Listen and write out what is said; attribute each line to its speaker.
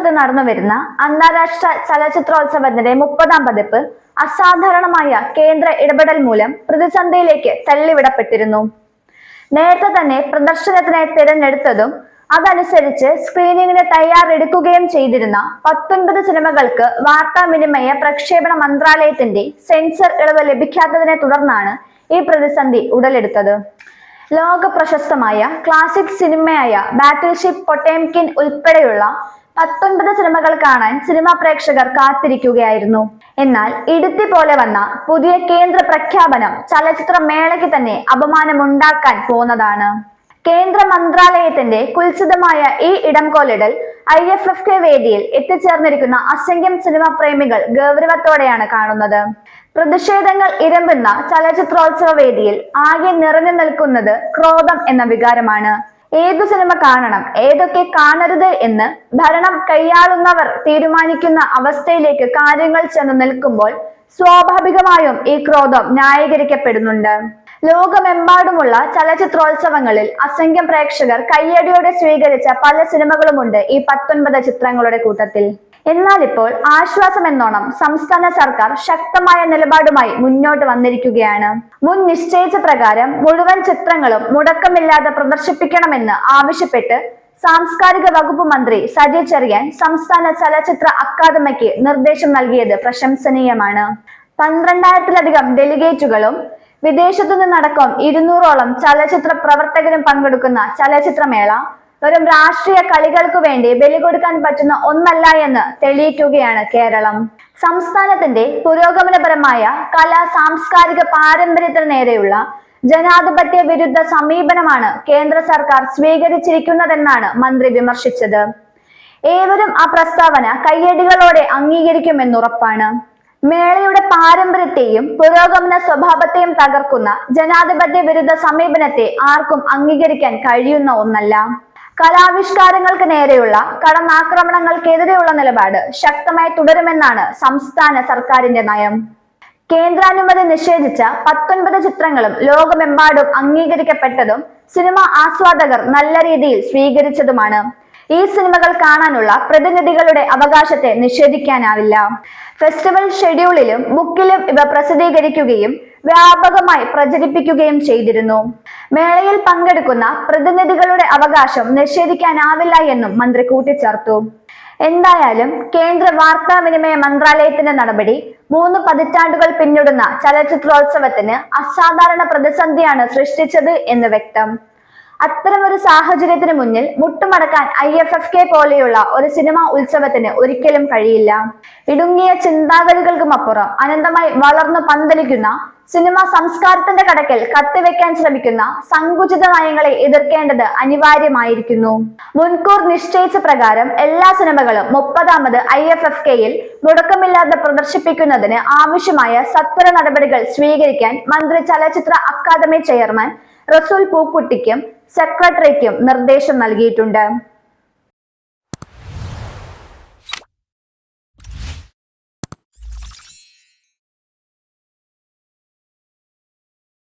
Speaker 1: നേതൃത്വത്തിൽ നടന്നുവരുന്ന അന്താരാഷ്ട്ര ചലച്ചിത്രോത്സവത്തിന്റെ 30ാം പതിപ്പ് അസാധാരണമായ കേന്ദ്ര ഇടപെടൽ മൂലം പ്രതിസന്ധിയിലേക്ക് തള്ളിവിടപ്പെട്ടിരുന്നു. നേരത്തെ തന്നെ പ്രദർശനത്തിനായി തിരഞ്ഞെടുത്തതും അതനുസരിച്ച് സ്ക്രീനിങ്ങിന് തയ്യാറെടുക്കുകയും ചെയ്തിരുന്ന 19 സിനിമകൾക്ക് വാർത്താവിനിമയ പ്രക്ഷേപണ മന്ത്രാലയത്തിന്റെ സെൻസർ ഇളവ് ലഭിക്കാത്തതിനെ തുടർന്നാണ് ഈ പ്രതിസന്ധി ഉടലെടുത്തത്. ലോക പ്രശസ്തമായ ക്ലാസിക് സിനിമയായ ബാറ്റിൽഷിപ്പ് പൊട്ടേംകിൻ ഉൾപ്പെടെയുള്ള 19 സിനിമകൾ കാണാൻ സിനിമാ പ്രേക്ഷകർ കാത്തിരിക്കുകയായിരുന്നു. എന്നാൽ ഇടുത്തി പോലെ വന്ന പുതിയ കേന്ദ്ര പ്രഖ്യാപനം ചലച്ചിത്ര മേളയ്ക്ക് തന്നെ അപമാനമുണ്ടാക്കാൻ പോന്നതാണ്. കേന്ദ്ര മന്ത്രാലയത്തിന്റെ കുൽസിതമായ ഈ ഇടംകോലിടൽ IFFK വേദിയിൽ എത്തിച്ചേർന്നിരിക്കുന്ന അസംഖ്യം സിനിമാ പ്രേമികൾ ഗൗരവത്തോടെയാണ് കാണുന്നത്. പ്രതിഷേധങ്ങൾ ഇരമ്പുന്ന ചലച്ചിത്രോത്സവ വേദിയിൽ ആകെ നിറഞ്ഞു നിൽക്കുന്നത് ക്രോധം എന്ന വികാരമാണ്. ഏതു സിനിമ കാണണം, ഏതൊക്കെ കാണരുത് എന്ന് ഭരണം കൈയാളുന്നവർ തീരുമാനിക്കുന്ന അവസ്ഥയിലേക്ക് കാര്യങ്ങൾ ചെന്ന് നിൽക്കുമ്പോൾ സ്വാഭാവികമായും ഈ ക്രോധം ന്യായീകരിക്കപ്പെടുന്നുണ്ട്. ലോകമെമ്പാടുമുള്ള ചലച്ചിത്രോത്സവങ്ങളിൽ അസംഖ്യം പ്രേക്ഷകർ കയ്യടിയോടെ സ്വീകരിച്ച പല സിനിമകളുമുണ്ട് ഈ 19 ചിത്രങ്ങളുടെ കൂട്ടത്തിൽ. എന്നാൽ ഇപ്പോൾ ആശ്വാസം എന്നോണം സംസ്ഥാന സർക്കാർ ശക്തമായ നിലപാടുമായി മുന്നോട്ട് വന്നിരിക്കുകയാണ്. മുൻ നിശ്ചയിച്ച പ്രകാരം മുഴുവൻ ചിത്രങ്ങളും മുടക്കമില്ലാതെ പ്രദർശിപ്പിക്കണമെന്ന് ആവശ്യപ്പെട്ട് സാംസ്കാരിക വകുപ്പ് മന്ത്രി സജി ചെറിയാൻ സംസ്ഥാന ചലച്ചിത്ര അക്കാദമിക്ക് നിർദ്ദേശം നൽകിയത് പ്രശംസനീയമാണ്. 12,000-ലധികം ഡെലിഗേറ്റുകളും വിദേശത്തു നിന്നടക്കം 200ഓളം ചലച്ചിത്ര പ്രവർത്തകരും പങ്കെടുക്കുന്ന ചലച്ചിത്രമേള വെറും രാഷ്ട്രീയ കളികൾക്കു വേണ്ടി ബലി കൊടുക്കാൻ പറ്റുന്ന ഒന്നല്ല എന്ന് തെളിയിക്കുകയാണ് കേരളം. സംസ്ഥാനത്തിന്റെ പുരോഗമനപരമായ കലാ സാംസ്കാരിക പാരമ്പര്യത്തിന് നേരെയുള്ള ജനാധിപത്യ വിരുദ്ധ സമീപനമാണ് കേന്ദ്ര സർക്കാർ സ്വീകരിച്ചിരിക്കുന്നതെന്നാണ് മന്ത്രി വിമർശിച്ചത്. ഏവരും ആ പ്രസ്താവന കയ്യടികളോടെ അംഗീകരിക്കുമെന്നുറപ്പാണ്. മേളയുടെ പാരമ്പര്യത്തെയും പുരോഗമന സ്വഭാവത്തെയും തകർക്കുന്ന ജനാധിപത്യ വിരുദ്ധ സമീപനത്തെ ആർക്കും അംഗീകരിക്കാൻ കഴിയുന്ന ഒന്നല്ല. കലാവിഷ്കാരങ്ങൾക്ക് നേരെയുള്ള കടന്നാക്രമണങ്ങൾക്കെതിരെയുള്ള നിലപാട് ശക്തമായി തുടരുമെന്നാണ് സംസ്ഥാന സർക്കാരിന്റെ നയം. കേന്ദ്രാനുമതി നിഷേധിച്ച 19 ചിത്രങ്ങളും ലോകമെമ്പാടും അംഗീകരിക്കപ്പെട്ടതും സിനിമാ ആസ്വാദകർ നല്ല രീതിയിൽ സ്വീകരിച്ചതുമാണ്. ഈ സിനിമകൾ കാണാനുള്ള പ്രതിനിധികളുടെ അവകാശത്തെ നിഷേധിക്കാനാവില്ല. ഫെസ്റ്റിവൽ ഷെഡ്യൂളിലും ബുക്കിലും ഇവ പ്രസിദ്ധീകരിക്കുകയും വ്യാപകമായി പ്രചരിപ്പിക്കുകയും ചെയ്തിരുന്നു. മേളയിൽ പങ്കെടുക്കുന്ന പ്രതിനിധികളുടെ അവകാശം നിഷേധിക്കാനാവില്ല എന്നും മന്ത്രി കൂട്ടിച്ചേർത്തു. എന്തായാലും കേന്ദ്ര വാർത്താവിനിമയ മന്ത്രാലയത്തിന്റെ നടപടി 3 പതിറ്റാണ്ടുകൾ പിന്നിടുന്ന ചലച്ചിത്രോത്സവത്തിന് അസാധാരണ പ്രതിസന്ധിയാണ് സൃഷ്ടിച്ചത് എന്ന് വ്യക്തം. അത്തരമൊരു സാഹചര്യത്തിന് മുന്നിൽ മുട്ടുമടക്കാൻ IFFK പോലെയുള്ള ഒരു സിനിമാ ഉത്സവത്തിന് ഒരിക്കലും കഴിയില്ല. ഇടുങ്ങിയ ചിന്താഗതികൾക്കുമപ്പുറം അനന്തമായി വളർന്നു പന്തലിക്കുന്ന സിനിമാ സംസ്കാരത്തിന്റെ കടക്കൽ കത്തിവെക്കാൻ ശ്രമിക്കുന്ന സങ്കുചിത നയങ്ങളെ എതിർക്കേണ്ടത് അനിവാര്യമായിരിക്കുന്നു. മുൻകൂർ നിശ്ചയിച്ച പ്രകാരം എല്ലാ സിനിമകളും 30ാമത് IFFKയിൽ മുടക്കമില്ലാതെ പ്രദർശിപ്പിക്കുന്നതിന് ആവശ്യമായ സത്വര നടപടികൾ സ്വീകരിക്കാൻ മന്ത്രി ചലച്ചിത്ര അക്കാദമി ചെയർമാൻ റസൂൽ പൂക്കുട്ടിക്കും സെക്രട്ടറിക്കും നിർദ്ദേശം നൽകിയിട്ടുണ്ട്.